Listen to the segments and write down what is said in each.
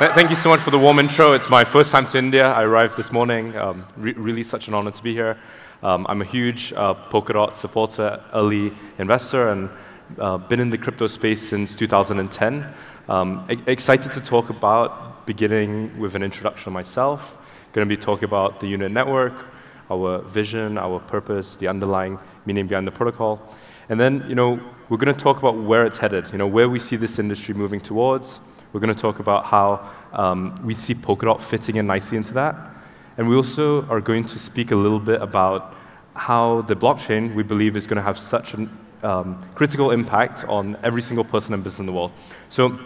Thank you so much for the warm intro. It's my first time to India. I arrived this morning. Really such an honor to be here. I'm a huge Polkadot supporter, early investor, and been in the crypto space since 2010. Excited to talk about, beginning with an introduction of myself. Going to be talking about the unit network, our vision, our purpose, the underlying meaning behind the protocol. And then, we're going to talk about where it's headed, where we see this industry moving towards. We're going to talk about how we see Polkadot fitting in nicely into that. And we also are going to speak a little bit about how the blockchain, we believe, is going to have such a critical impact on every single person and business in the world. So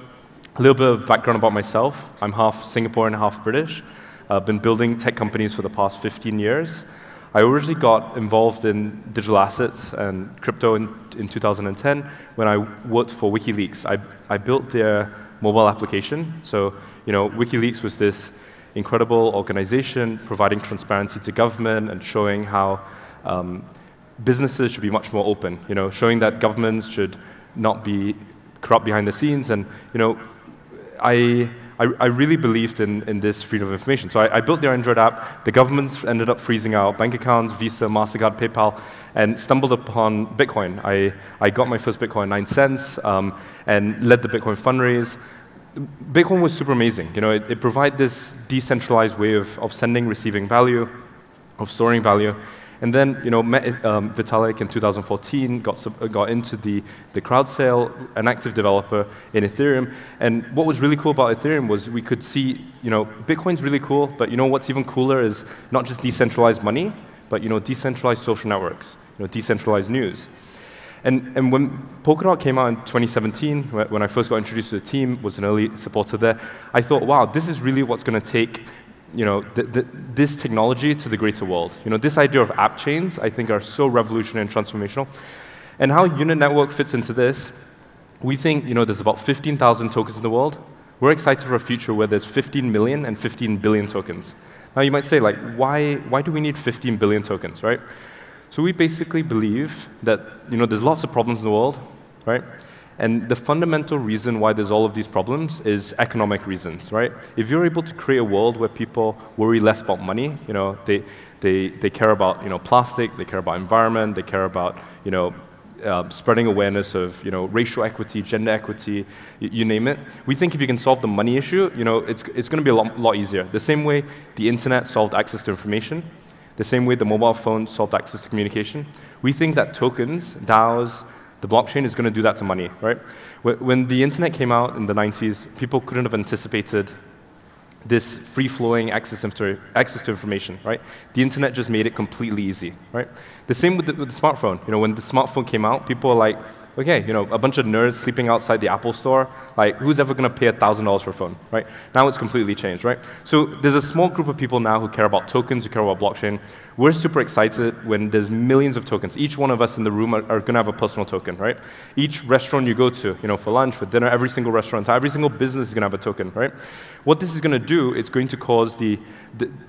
a little bit of background about myself. I'm half Singaporean, half British. I've been building tech companies for the past 15 years. I originally got involved in digital assets and crypto in 2010 when I worked for WikiLeaks. I built their mobile application. So, WikiLeaks was this incredible organization providing transparency to government and showing how businesses should be much more open, showing that governments should not be corrupt behind the scenes. And, I really believed in this freedom of information. So I built their Android app. The governments ended up freezing our bank accounts, Visa, MasterCard, PayPal, and stumbled upon Bitcoin. I got my first Bitcoin 9 cents and led the Bitcoin fundraise. Bitcoin was super amazing. It provided this decentralized way of sending, receiving value, of storing value. And then, met Vitalik in 2014, got into the crowd sale, an active developer in Ethereum. And what was really cool about Ethereum was we could see, Bitcoin's really cool, but what's even cooler is not just decentralized money, but decentralized social networks, decentralized news. And when Polkadot came out in 2017, when I first got introduced to the team, was an early supporter there, I thought, wow, this is really what's going to take this technology to the greater world. This idea of app chains, I think, are so revolutionary and transformational. And how Unit Network fits into this, we think, there's about 15,000 tokens in the world. We're excited for a future where there's 15 million and 15 billion tokens. Now, you might say, why do we need 15 billion tokens, right? So we basically believe that, there's lots of problems in the world, right? And the fundamental reason why there's all of these problems is economic reasons, right? If you're able to create a world where people worry less about money, they care about plastic, they care about environment, they care about spreading awareness of racial equity, gender equity, you name it. We think if you can solve the money issue, it's going to be a lot easier. The same way the internet solved access to information, the same way the mobile phone solved access to communication. We think that tokens, DAOs, the blockchain is going to do that to money, right? When the internet came out in the 90s, people couldn't have anticipated this free-flowing access to information, right? The internet just made it completely easy, right? The same with the smartphone. When the smartphone came out, people were like, okay, a bunch of nerds sleeping outside the Apple store, who's ever going to pay $1,000 for a phone, right? Now it's completely changed, right? So there's a small group of people now who care about tokens, who care about blockchain. We're super excited when there's millions of tokens. Each one of us in the room are going to have a personal token, right? Each restaurant you go to, for lunch, for dinner, every single restaurant, every single business is going to have a token, right? What this is going to do, it's going to cause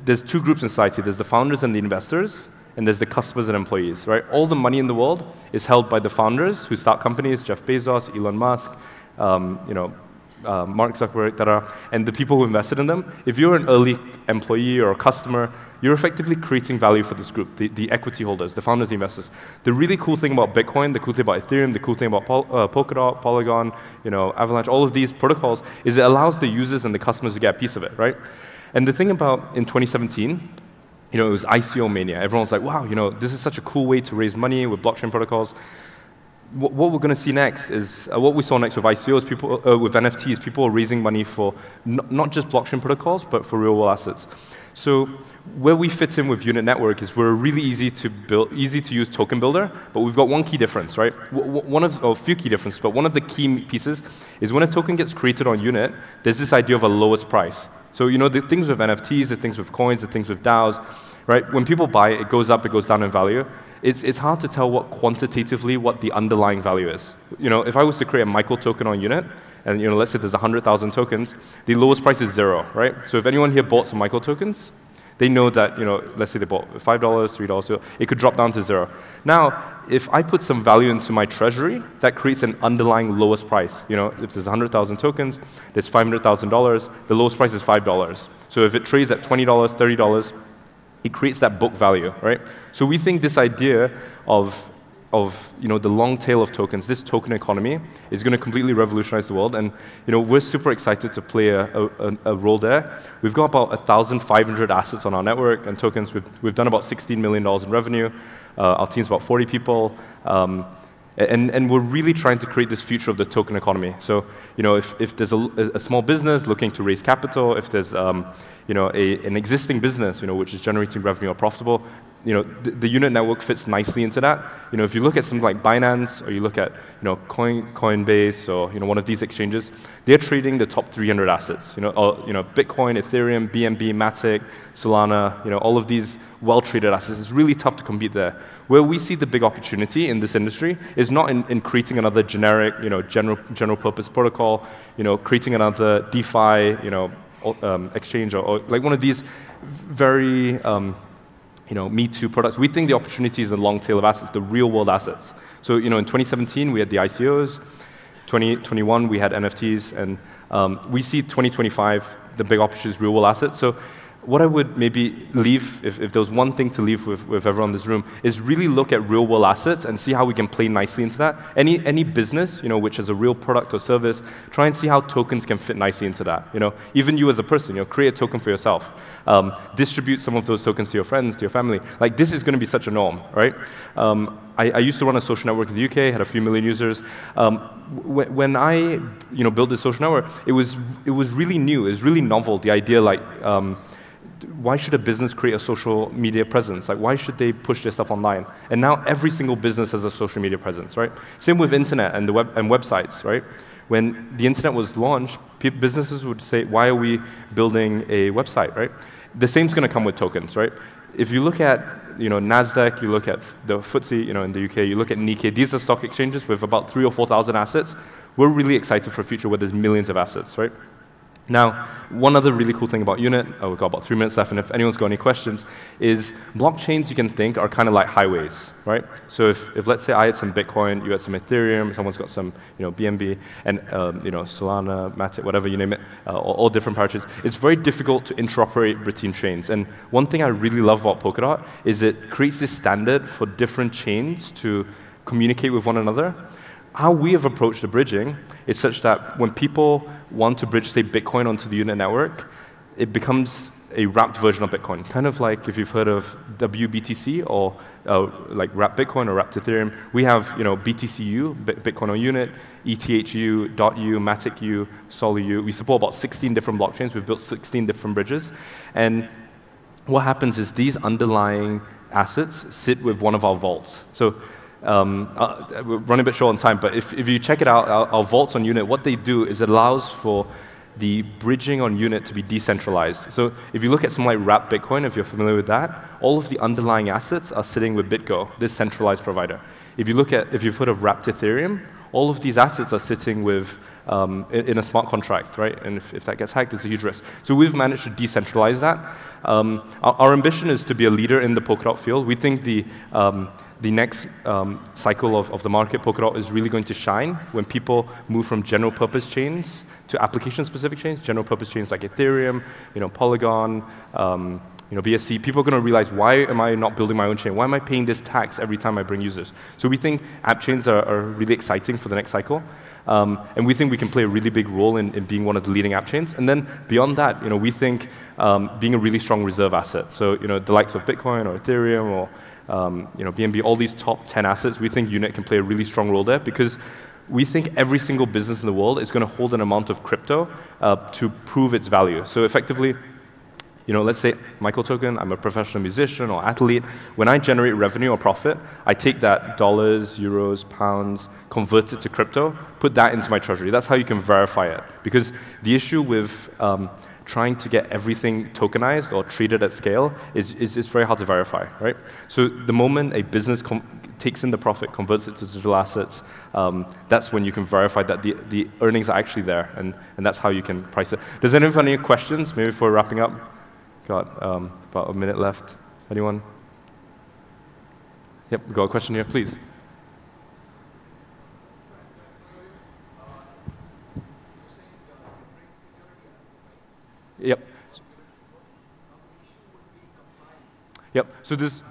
there's two groups in society. There's the founders and the investors, and there's the customers and employees, right? All the money in the world is held by the founders who start companies, Jeff Bezos, Elon Musk, Mark Zuckerberg, etc., and the people who invested in them. If you're an early employee or a customer, you're effectively creating value for this group, the equity holders, the founders, the investors. The really cool thing about Bitcoin, the cool thing about Ethereum, the cool thing about Polkadot, Polygon, Avalanche, all of these protocols, is it allows the users and the customers to get a piece of it, right? And the thing about in 2017, it was ICO mania. Everyone was like, wow, this is such a cool way to raise money with blockchain protocols. What we're going to see next is, what we saw next with ICOs, people, with NFTs, people are raising money for not just blockchain protocols, but for real-world assets. So where we fit in with Unit Network is we're a really easy to use token builder, but we've got one key difference, right? A few key differences, but one of the key pieces is when a token gets created on Unit, there's this idea of a lowest price. So the things with NFTs, the things with coins, the things with DAOs, right? When people buy it, it goes up, it goes down in value. It's hard to tell quantitatively what the underlying value is. If I was to create a Michael token on Unit, and let's say there's 100,000 tokens, the lowest price is 0, right? So if anyone here bought some Michael tokens, They know that, let's say they bought $5, $3, so it could drop down to 0. Now, if I put some value into my treasury, that creates an underlying lowest price. If there's 100,000 tokens, there's $500,000, the lowest price is $5. So if it trades at $20, $30, it creates that book value, right? So we think this idea of the long tail of tokens, this token economy, is going to completely revolutionize the world. And we're super excited to play a role there. We've got about 1,500 assets on our network and tokens. We've done about $16 million in revenue. Our team's about 40 people. And we're really trying to create this future of the token economy. So, if there's a small business looking to raise capital, if there's an existing business, which is generating revenue or profitable, the unit network fits nicely into that. If you look at something like Binance, or you look at Coinbase, or one of these exchanges, they're trading the top 300 assets. Bitcoin, Ethereum, BNB, Matic, Solana, all of these well-traded assets. It's really tough to compete there. Where we see the big opportunity in this industry is not in creating another generic, general purpose protocol, creating another DeFi, exchange, or like one of these very Me Too products. We think the opportunity is the long tail of assets, the real world assets. So, in 2017, we had the ICOs. 2021, we had NFTs. And we see 2025, the big opportunity is real world assets. So what I would maybe leave, if there was one thing to leave with everyone in this room, is really look at real world assets and see how we can play nicely into that. Any business, which has a real product or service, try and see how tokens can fit nicely into that. Even you as a person, create a token for yourself. Distribute some of those tokens to your friends, to your family. Like, this is going to be such a norm, right? I used to run a social network in the UK, had a few million users. When I built this social network, it was really new, it was really novel, the idea like, why should a business create a social media presence? Like, why should they push their stuff online? And now every single business has a social media presence, right? Same with internet and websites, right? When the internet was launched, businesses would say, why are we building a website, right? The same's going to come with tokens, right? If you look at NASDAQ, you look at the FTSE, in the UK, you look at Nikkei, these are stock exchanges with about 3,000 or 4,000 assets. We're really excited for a future where there's millions of assets, right? Now, one other really cool thing about Unit, we've got about 3 minutes left, and if anyone's got any questions, is blockchains you can think are kind of like highways, right? So if let's say I had some Bitcoin, you had some Ethereum, someone's got some BNB, and Solana, Matic, whatever you name it, all different parachains, it's very difficult to interoperate between chains. And one thing I really love about Polkadot is it creates this standard for different chains to communicate with one another. How we have approached the bridging is such that when people want to bridge, say, Bitcoin onto the Unit network, it becomes a wrapped version of Bitcoin. Kind of like if you've heard of WBTC or like wrapped Bitcoin or wrapped Ethereum. We have BTCU, Bitcoin on Unit, ETHU, .u, MaticU, SolU. We support about 16 different blockchains. We've built 16 different bridges. And what happens is these underlying assets sit with one of our vaults. So we're running a bit short on time, but if you check it out, our vaults on Unit, what they do is it allows for the bridging on Unit to be decentralized. So if you look at something like wrapped Bitcoin, if you're familiar with that, all of the underlying assets are sitting with BitGo, this centralized provider. If you've heard of wrapped Ethereum, all of these assets are sitting with in a smart contract, right? And if that gets hacked, it's a huge risk. So we've managed to decentralize that. Our ambition is to be a leader in the Polkadot field. We think the next cycle of the market, Polkadot, is really going to shine when people move from general purpose chains to application-specific chains, general purpose chains like Ethereum, Polygon, BSC. People are going to realize, why am I not building my own chain? Why am I paying this tax every time I bring users? So we think app chains are really exciting for the next cycle. And we think we can play a really big role in being one of the leading app chains. And then beyond that, we think being a really strong reserve asset. So the likes of Bitcoin or Ethereum or BNB, all these top 10 assets, we think Unit can play a really strong role there because we think every single business in the world is going to hold an amount of crypto to prove its value. So effectively, let's say Michael Token, I'm a professional musician or athlete. When I generate revenue or profit, I take that dollars, euros, pounds, convert it to crypto, put that into my treasury. That's how you can verify it. Because the issue with trying to get everything tokenized or treated at scale is it's very hard to verify, right? So the moment a business takes in the profit, converts it to digital assets, that's when you can verify that the earnings are actually there, and that's how you can price it. Does anyone have any questions, maybe before wrapping up? Got about a minute left. Anyone? Yep, we got a question here, please. Yep. Yep. So this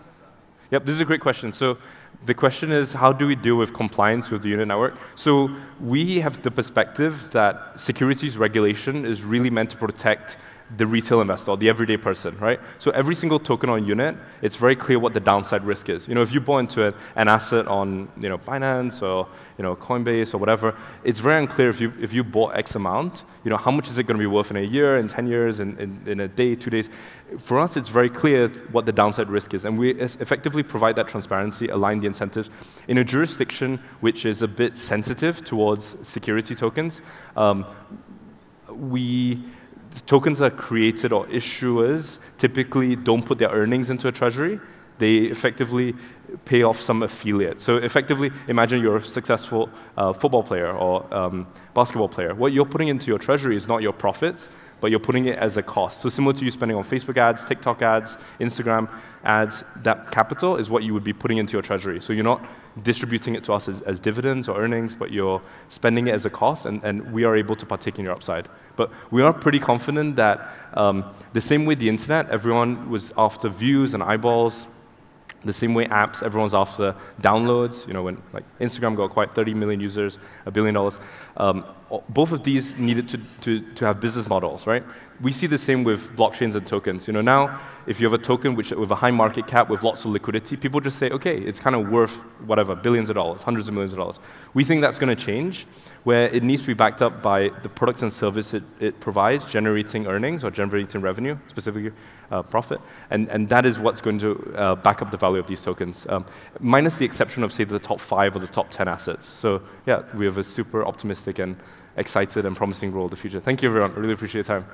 is a great question. So the question is, how do we deal with compliance with the unit network? So we have the perspective that securities regulation is really meant to protect the retail investor, the everyday person, right? So every single token on unit, it's very clear what the downside risk is. If you bought into an asset on, Binance or, Coinbase or whatever, it's very unclear if you bought X amount, how much is it going to be worth in a year, in 10 years, in a day, 2 days. For us, it's very clear what the downside risk is, and we effectively provide that transparency, align the incentives. In a jurisdiction which is a bit sensitive towards security tokens, tokens are created, or issuers typically don't put their earnings into a treasury. They effectively pay off some affiliate. So effectively, imagine you're a successful football player or basketball player. What you're putting into your treasury is not your profits, but you're putting it as a cost. So similar to you spending on Facebook ads, TikTok ads, Instagram ads, that capital is what you would be putting into your treasury. So you're not distributing it to us as dividends or earnings, but you're spending it as a cost, and we are able to partake in your upside. But we are pretty confident that the same way the internet, everyone was after views and eyeballs. The same way apps, everyone's after downloads. When Instagram got quite 30 million users, $1 billion. Both of these needed to have business models, right? We see the same with blockchains and tokens. Now, if you have a token with a high market cap with lots of liquidity, people just say, okay, it's kind of worth whatever, billions of dollars, hundreds of millions of dollars. We think that's going to change, where it needs to be backed up by the products and service it provides, generating earnings or generating revenue, specifically profit, and that is what's going to back up the value of these tokens, minus the exception of, say, the top 5 or the top 10 assets. So yeah, we have a super optimistic and excited and promising role in the future. Thank you, everyone. I really appreciate your time.